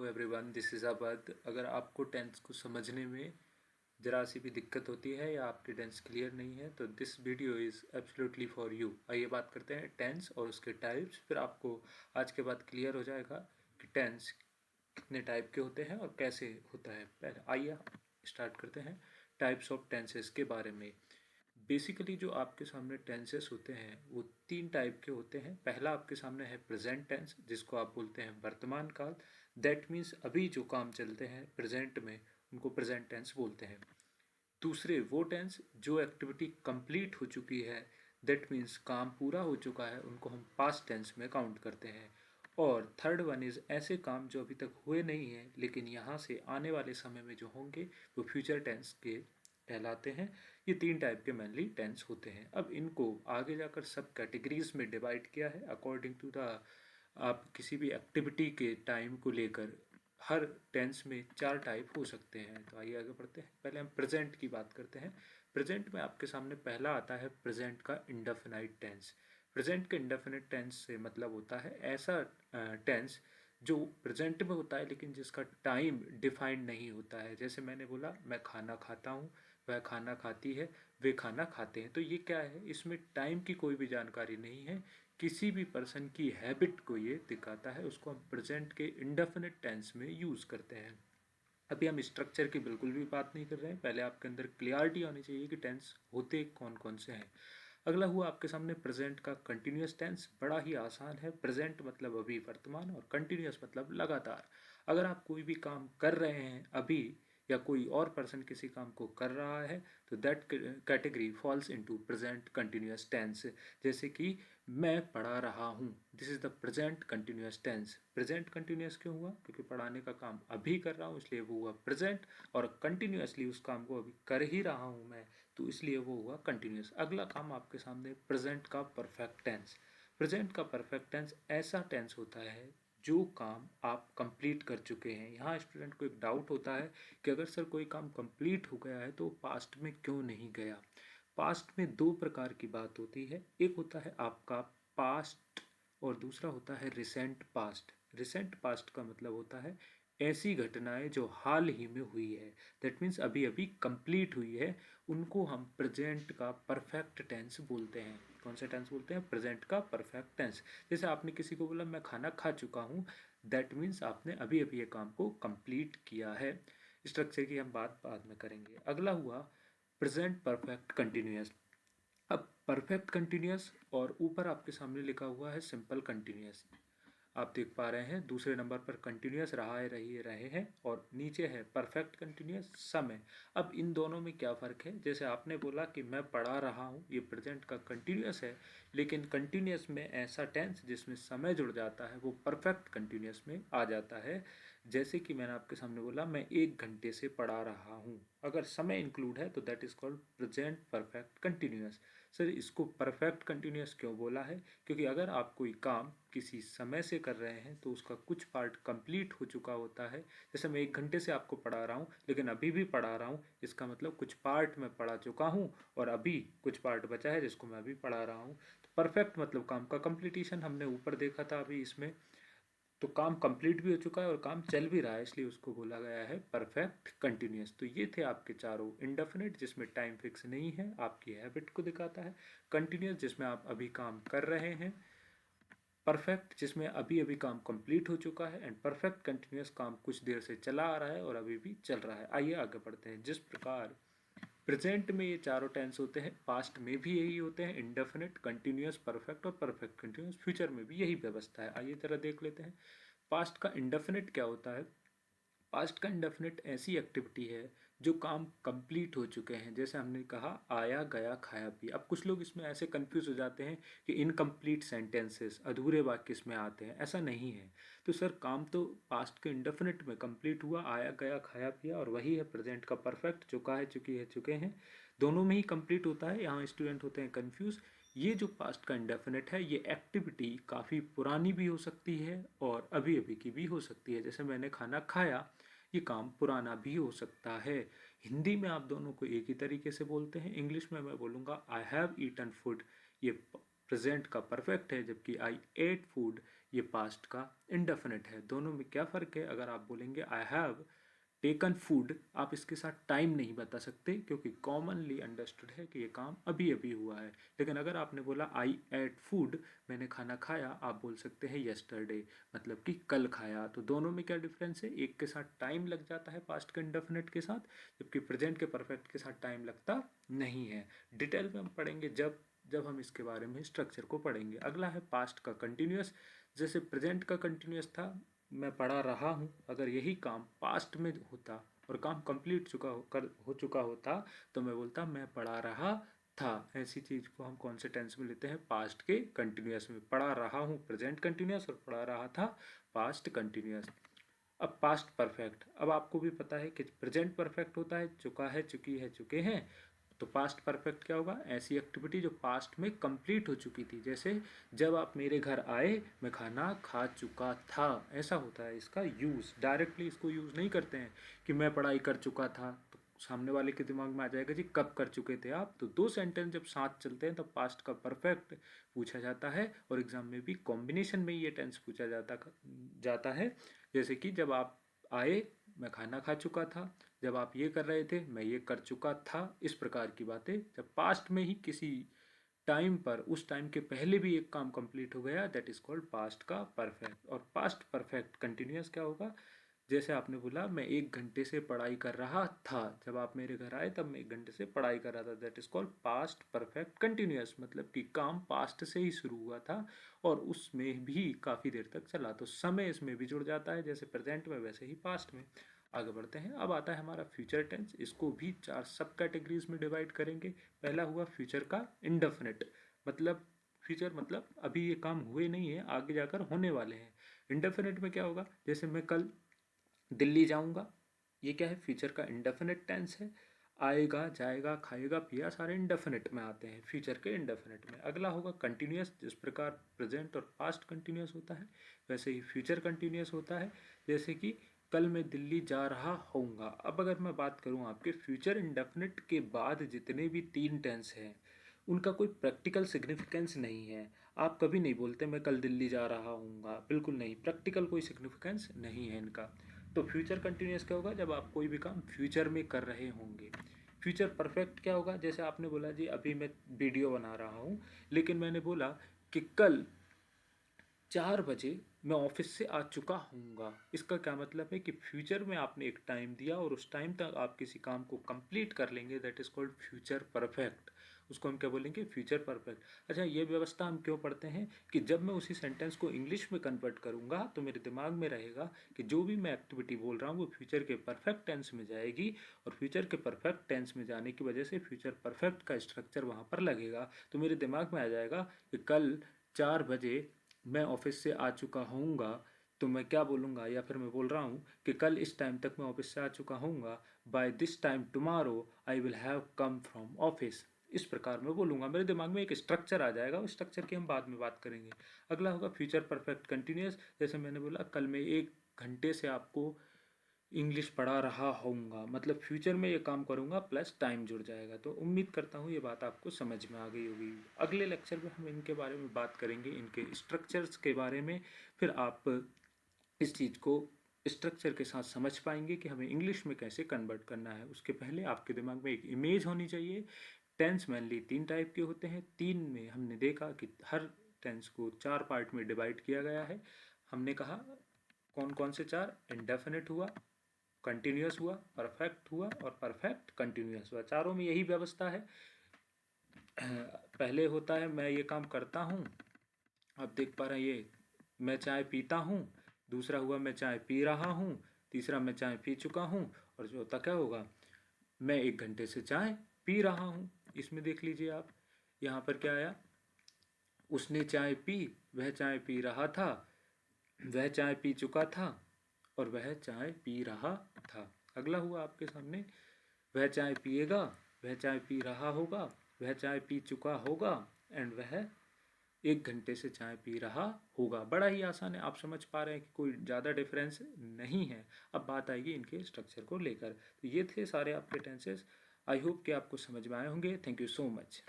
Everyone, this is अबद। अगर आपको tense को समझने में ज़रा सी भी दिक्कत होती है या आपकी टेंस क्लियर नहीं है तो this video is absolutely for you. आइए बात करते हैं टेंस और उसके टाइप्स। फिर आपको आज के बाद क्लियर हो जाएगा कि टेंस कितने टाइप के होते हैं और कैसे होता है। पहले आइए स्टार्ट करते हैं टाइप्स ऑफ टेंसेस के बारे में। बेसिकली जो आपके सामने टेंसेस होते हैं वो तीन टाइप के होते हैं। पहला आपके सामने है प्रेजेंट टेंस, जिसको आप बोलते हैं वर्तमान काल। दैट मीन्स अभी जो काम चलते हैं प्रेजेंट में, उनको प्रेजेंट टेंस बोलते हैं। दूसरे वो टेंस जो एक्टिविटी कंप्लीट हो चुकी है, दैट मीन्स काम पूरा हो चुका है, उनको हम पास्ट टेंस में काउंट करते हैं। और थर्ड वन इज़ ऐसे काम जो अभी तक हुए नहीं हैं लेकिन यहाँ से आने वाले समय में जो होंगे वो फ्यूचर टेंस के कहलाते हैं। ये तीन टाइप के मेनली टेंस होते हैं। अब इनको आगे जाकर सब कैटेगरीज में डिवाइड किया है अकॉर्डिंग टू द, आप किसी भी एक्टिविटी के टाइम को लेकर हर टेंस में चार टाइप हो सकते हैं। तो आइए आगे बढ़ते हैं। पहले हम प्रेजेंट की बात करते हैं। प्रेजेंट में आपके सामने पहला आता है प्रेजेंट का इंडेफिनाइट टेंस। प्रेजेंट के इंडेफिनिट टेंस से मतलब होता है ऐसा टेंस जो प्रेजेंट में होता है लेकिन जिसका टाइम डिफाइंड नहीं होता है। जैसे मैंने बोला मैं खाना खाता हूँ, वह खाना खाती है, वे खाना खाते हैं। तो ये क्या है, इसमें टाइम की कोई भी जानकारी नहीं है, किसी भी पर्सन की हैबिट को ये दिखाता है। उसको हम प्रेजेंट के इंडेफिनिट टेंस में यूज़ करते हैं। अभी हम स्ट्रक्चर की बिल्कुल भी बात नहीं कर रहे हैं, पहले आपके अंदर क्लियरिटी होनी चाहिए कि टेंस होते कौन कौन से हैं। अगला हुआ आपके सामने प्रेजेंट का कंटिन्यूस टेंस। बड़ा ही आसान है। प्रेजेंट मतलब अभी वर्तमान और कंटिन्यूस मतलब लगातार। अगर आप कोई भी काम कर रहे हैं अभी या कोई और पर्सन किसी काम को कर रहा है तो that category falls into present continuous tense. जैसे कि मैं पढ़ा रहा हूँ, this is the present continuous tense. Present continuous क्यों हुआ, क्योंकि पढ़ाने का काम अभी कर रहा हूँ इसलिए वो हुआ प्रेजेंट, और कंटिन्यूसली उस काम को अभी कर ही रहा हूँ मैं तो इसलिए वो हुआ कंटिन्यूस। अगला काम आपके सामने प्रेजेंट का परफेक्ट टेंस। प्रेजेंट का परफेक्ट टेंस ऐसा टेंस होता है जो काम आप कंप्लीट कर चुके हैं। यहाँ स्टूडेंट को एक डाउट होता है कि अगर सर कोई काम कंप्लीट हो गया है तो पास्ट में क्यों नहीं गया। पास्ट में दो प्रकार की बात होती है, एक होता है आपका पास्ट और दूसरा होता है रिसेंट पास्ट। रिसेंट पास्ट का मतलब होता है ऐसी घटनाएं जो हाल ही में हुई है, दैट मीन्स अभी अभी कंप्लीट हुई है, उनको हम प्रेजेंट का परफेक्ट टेंस बोलते हैं। कौन सा टेंस बोलते हैं, प्रेजेंट का परफेक्ट टेंस। जैसे आपने किसी को बोला मैं खाना खा चुका हूँ, दैट मीन्स आपने अभी अभी ये काम को कंप्लीट किया है। स्ट्रक्चर की हम बात बाद में करेंगे। अगला हुआ प्रेजेंट परफेक्ट कंटिन्यूअस। अब परफेक्ट कंटिन्यूअस और ऊपर आपके सामने लिखा हुआ है सिंपल कंटिन्यूअस। आप देख पा रहे हैं दूसरे नंबर पर कंटिन्यूअस रहा है, रहे हैं, और नीचे है परफेक्ट कंटिन्यूअस समय। अब इन दोनों में क्या फ़र्क है, जैसे आपने बोला कि मैं पढ़ा रहा हूँ, ये प्रेजेंट का कंटिन्यूअस है, लेकिन कंटिन्यूअस में ऐसा टेंस जिसमें समय जुड़ जाता है वो परफेक्ट कंटिन्यूअस में आ जाता है। जैसे कि मैंने आपके सामने बोला मैं 1 घंटे से पढ़ा रहा हूँ, अगर समय इंक्लूड है तो that is called present perfect continuous. Sir इसको परफेक्ट कंटिन्यूअस क्यों बोला है, क्योंकि अगर आप कोई काम किसी समय से कर रहे हैं तो उसका कुछ पार्ट कंप्लीट हो चुका होता है। जैसे मैं 1 घंटे से आपको पढ़ा रहा हूँ लेकिन अभी भी पढ़ा रहा हूँ, इसका मतलब कुछ पार्ट मैं पढ़ा चुका हूँ और अभी कुछ पार्ट बचा है जिसको मैं अभी पढ़ा रहा हूँ। तो परफेक्ट मतलब काम का कंप्लीटेशन, हमने ऊपर देखा था अभी इसमें, तो काम कंप्लीट भी हो चुका है और काम चल भी रहा है, इसलिए उसको बोला गया है परफेक्ट कंटिन्यूअस। तो ये थे आपके चारों। इंडेफिनिट जिसमें टाइम फिक्स नहीं है, आपकी हैबिट को दिखाता है। कंटिन्यूअस जिसमें आप अभी काम कर रहे हैं। परफेक्ट जिसमें अभी अभी काम कंप्लीट हो चुका है। एंड परफेक्ट कंटिन्यूअस काम कुछ देर से चला आ रहा है और अभी भी चल रहा है। आइए आगे बढ़ते हैं। जिस प्रकार प्रेजेंट में ये चारों टेंस होते हैं, पास्ट में भी यही होते हैं, इंडेफिनिट, कंटिन्यूअस, परफेक्ट और परफेक्ट कंटिन्यूअस। फ्यूचर में भी यही व्यवस्था है। आइए जरा देख लेते हैं पास्ट का इंडेफिनिट क्या होता है। पास्ट का इंडेफिनिट ऐसी एक्टिविटी है जो काम कंप्लीट हो चुके हैं। जैसे हमने कहा आया गया खाया पिया। अब कुछ लोग इसमें ऐसे कंफ्यूज हो जाते हैं कि इनकम्प्लीट सेंटेंसेस, अधूरे वाक्य इसमें आते हैं, ऐसा नहीं है। तो सर काम तो पास्ट के इंडेफिनिट में कंप्लीट हुआ, आया गया खाया पिया, और वही है प्रेजेंट का परफेक्ट जो कहा है चुकी है चुके हैं, दोनों में ही कंप्लीट होता है। यहाँ स्टूडेंट होते हैं कंफ्यूज। ये जो पास्ट का इंडेफिनिट है ये एक्टिविटी काफ़ी पुरानी भी हो सकती है और अभी अभी की भी हो सकती है। जैसे मैंने खाना खाया, ये काम पुराना भी हो सकता है। हिंदी में आप दोनों को एक ही तरीके से बोलते हैं। इंग्लिश में मैं बोलूँगा आई हैव ईटन फूड, ये प्रेजेंट का परफेक्ट है, जबकि आई एट फूड ये पास्ट का इंडेफिनिट है। दोनों में क्या फ़र्क है? अगर आप बोलेंगे आई हैव टेकन फूड, आप इसके साथ टाइम नहीं बता सकते क्योंकि कॉमनली अंडरस्टूड है कि ये काम अभी अभी हुआ है। लेकिन अगर आपने बोला आई एट फूड, मैंने खाना खाया, आप बोल सकते हैं यस्टरडे, मतलब कि कल खाया। तो दोनों में क्या डिफरेंस है? एक के साथ टाइम लग जाता है पास्ट के इंडेफिनिट के साथ, जबकि प्रेजेंट के परफेक्ट के साथ टाइम लगता नहीं है। डिटेल में हम पढ़ेंगे जब जब हम इसके बारे में स्ट्रक्चर को पढ़ेंगे। अगला है पास्ट का कंटिन्यूस। जैसे प्रेजेंट का कंटिन्यूस था, मैं पढ़ा रहा हूँ, अगर यही काम पास्ट में होता और काम कंप्लीट हो चुका होता तो मैं बोलता मैं पढ़ा रहा था। ऐसी चीज़ को हम कौन से टेंस में लेते हैं? पास्ट के कंटिन्यूस में। पढ़ा रहा हूँ प्रेजेंट कंटिन्यूस और पढ़ा रहा था पास्ट कंटिन्यूस। अब पास्ट परफेक्ट, अब आपको भी पता है कि प्रेजेंट परफेक्ट होता है चुका है, चुकी है, चुके हैं। तो पास्ट परफेक्ट क्या होगा? ऐसी एक्टिविटी जो पास्ट में कंप्लीट हो चुकी थी। जैसे जब आप मेरे घर आए मैं खाना खा चुका था, ऐसा होता है इसका यूज़। डायरेक्टली इसको यूज़ नहीं करते हैं कि मैं पढ़ाई कर चुका था, तो सामने वाले के दिमाग में आ जाएगा जी कब कर चुके थे आप। तो दो सेंटेंस जब साथ चलते हैं तब पास्ट का परफेक्ट पूछा जाता है, और एग्जाम में भी कॉम्बिनेशन में ये टेंस पूछा जाता है। जैसे कि जब आप आए मैं खाना खा चुका था, जब आप ये कर रहे थे मैं ये कर चुका था। इस प्रकार की बातें जब पास्ट में ही किसी टाइम पर, उस टाइम के पहले भी एक काम कंप्लीट हो गया, दैट इज कॉल्ड पास्ट का परफेक्ट। और पास्ट परफेक्ट कंटिन्यूस क्या होगा? जैसे आपने बोला मैं 1 घंटे से पढ़ाई कर रहा था, जब आप मेरे घर आए तब मैं 1 घंटे से पढ़ाई कर रहा था, that is called past perfect continuous. मतलब कि काम पास्ट से ही शुरू हुआ था और उसमें भी काफ़ी देर तक चला, तो समय इसमें भी जुड़ जाता है, जैसे प्रेजेंट में वैसे ही पास्ट में। आगे बढ़ते हैं। अब आता है हमारा फ्यूचर टेंस। इसको भी 4 सब कैटेगरीज में डिवाइड करेंगे। पहला हुआ फ्यूचर का इंडेफिनिट, मतलब फ्यूचर मतलब अभी ये काम हुए नहीं है, आगे जाकर होने वाले हैं। इंडेफिनिट में क्या होगा? जैसे मैं कल दिल्ली जाऊंगा, ये क्या है? फ्यूचर का इंडेफिनिट टेंस है। आएगा, जाएगा, खाएगा, पिया, सारे इंडेफिनिट में आते हैं फ्यूचर के इंडेफिनिट में। अगला होगा कंटिन्यूस। जिस प्रकार प्रेजेंट और पास्ट कंटिन्यूस होता है वैसे ही फ्यूचर कंटिन्यूस होता है। जैसे कि कल मैं दिल्ली जा रहा होऊंगा। अब अगर मैं बात करूं आपके फ्यूचर इंडेफिनिट के बाद जितने भी 3 टेंस हैं उनका कोई प्रैक्टिकल सिग्निफिकेंस नहीं है। आप कभी नहीं बोलते मैं कल दिल्ली जा रहा हूँगा, बिल्कुल नहीं, प्रैक्टिकल कोई सिग्निफिकेंस नहीं है इनका। तो फ्यूचर कंटिन्यूस क्या होगा? जब आप कोई भी काम फ्यूचर में कर रहे होंगे। फ्यूचर परफेक्ट क्या होगा? जैसे आपने बोला जी अभी मैं वीडियो बना रहा हूँ, लेकिन मैंने बोला कि कल 4 बजे मैं ऑफिस से आ चुका हूँगा। इसका क्या मतलब है कि फ्यूचर में आपने एक टाइम दिया और उस टाइम तक आप किसी काम को कंप्लीट कर लेंगे, that is called future perfect. उसको हम क्या बोलेंगे? Future perfect. अच्छा, ये व्यवस्था हम क्यों पढ़ते हैं कि जब मैं उसी सेंटेंस को इंग्लिश में कन्वर्ट करूँगा तो मेरे दिमाग में रहेगा कि जो भी मैं एक्टिविटी बोल रहा हूँ वो फ्यूचर के परफेक्ट टेंस में जाएगी, और फ्यूचर के परफेक्ट टेंस में जाने की वजह से फ्यूचर परफेक्ट का स्ट्रक्चर वहाँ पर लगेगा। तो मेरे दिमाग में आ जाएगा कि कल 4 बजे मैं ऑफिस से आ चुका होऊंगा, तो मैं क्या बोलूँगा? या फिर मैं बोल रहा हूँ कि कल इस टाइम तक मैं ऑफिस से आ चुका होऊंगा, by this time tomorrow I will have come from office. इस प्रकार मैं बोलूँगा, मेरे दिमाग में एक स्ट्रक्चर आ जाएगा, उस स्ट्रक्चर की हम बाद में बात करेंगे। अगला होगा फ्यूचर परफेक्ट कंटिन्यूस। जैसे मैंने बोला कल मैं 1 घंटे से आपको इंग्लिश पढ़ा रहा होऊंगा, मतलब फ्यूचर में ये काम करूंगा प्लस टाइम जुड़ जाएगा। तो उम्मीद करता हूँ ये बात आपको समझ में आ गई होगी। अगले लेक्चर में हम इनके बारे में बात करेंगे, इनके स्ट्रक्चर्स के बारे में। फिर आप इस चीज़ को स्ट्रक्चर के साथ समझ पाएंगे कि हमें इंग्लिश में कैसे कन्वर्ट करना है। उसके पहले आपके दिमाग में एक इमेज होनी चाहिए। टेंस मेनली 3 टाइप के होते हैं। 3 में हमने देखा कि हर टेंस को 4 पार्ट में डिवाइड किया गया है। हमने कहा कौन कौन से 4? इंडेफिनिट हुआ, कंटिन्यूस हुआ, परफेक्ट हुआ और परफेक्ट कंटिन्यूस हुआ। चारों में यही व्यवस्था है। पहले होता है मैं ये काम करता हूँ, आप देख पा रहे हैं ये मैं चाय पीता हूँ। दूसरा हुआ मैं चाय पी रहा हूँ। तीसरा मैं चाय पी चुका हूँ। और चौथा क्या होगा? मैं 1 घंटे से चाय पी रहा हूँ। इसमें देख लीजिए आप, यहाँ पर क्या आया? उसने चाय पी, वह चाय पी रहा था, वह चाय पी चुका था और वह चाय पी रहा था। अगला हुआ आपके सामने, वह चाय पिएगा, वह चाय पी रहा होगा, वह चाय पी चुका होगा एंड वह 1 घंटे से चाय पी रहा होगा। बड़ा ही आसान है, आप समझ पा रहे हैं कि कोई ज़्यादा डिफरेंस नहीं है। अब बात आएगी इनके स्ट्रक्चर को लेकर। तो ये थे सारे आपके टेंसेस। आई होप कि आपको समझ में आए होंगे। Thank you so much.